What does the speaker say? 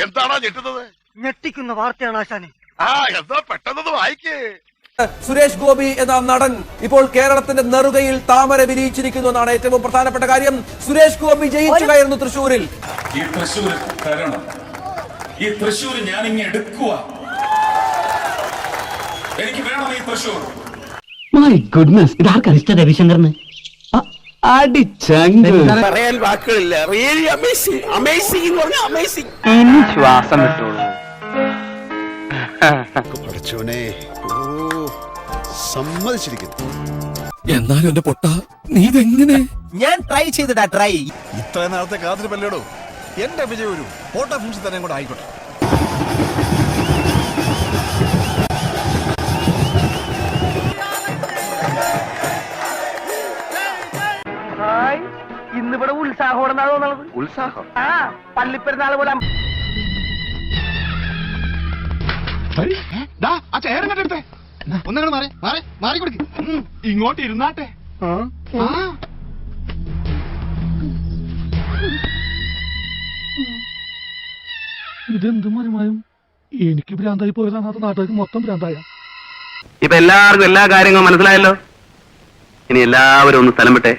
എന്താണോ ഞെട്ടുന്നത്? ഞെട്ടിക്കുന്ന വാർത്തയാണ് ആശാനെ. എന്താ പെട്ടെന്ന് വായിക്കേ. സുരേഷ് ഗോപി എന്ന നടൻ ഇപ്പോൾ കേരളത്തിന്റെ നെറുകയിൽ താമര വിരിയിച്ചിരിക്കുന്നു എന്നാണ് ഏറ്റവും പ്രധാനപ്പെട്ട കാര്യം. സുരേഷ് ഗോപി ജയിച്ചു കയറുന്നു തൃശ്ശൂരിൽ. ഈ തൃശ്ശൂർ തരണം, ഈ തൃശ്ശൂർ ഞാൻ ഇങ്ങനെ എടുക്കുക, എനിക്ക് വേണം ഈ തൃശ്ശൂർ. മൈ ഗുഡ്നസ്, ഇതാർക്കറിയാം രവിശങ്കറിന് പറയാൻ വാക്കുകളില്ല. റിയലി അമേസിംഗ്, അമേസിംഗ് എന്ന് പറഞ്ഞാൽ അമേസിംഗ്. ശ്വാസം വിട്ടോളൂ. പഠിച്ചോനെ, സമ്മതിച്ചിരിക്കുന്നു. എന്നാലും എന്റെ പൊട്ട നീ ഇതെങ്ങനെ? ഞാൻ ട്രൈ ചെയ്തിട്ടാ ട്രൈ. ഇത്ര നേരത്തെ കാത്തിരിപ്പല്ലേടോ. എന്റെ വിജയം ഒരു ഫോട്ടോ ഫിനിഷ് തന്നെ കൂടെ ആയിക്കോട്ടെ. ഇന്നിവിടെ ഉത്സാഹം തോന്നുന്നത്. ഉത്സാഹം? പള്ളിപ്പെരുന്നാൾ പോലെ. ആ ചേരങ്ങട്ടെ ഒന്നങ്ങൾ മാറി കൊടുക്ക്. ഇങ്ങോട്ട് ഇരുന്നാട്ടെ. ഇതെന്ത് മരുമായും എനിക്ക് ഭ്രാന്തായി പോയതാണ്, അത് നാട്ടുകാർക്ക് മൊത്തം ഭ്രാന്തായ. ഇപ്പൊ എല്ലാവർക്കും എല്ലാ കാര്യങ്ങളും മനസ്സിലായല്ലോ. ഇനി എല്ലാവരും ഒന്ന് സ്ഥലം വിട്ടെ.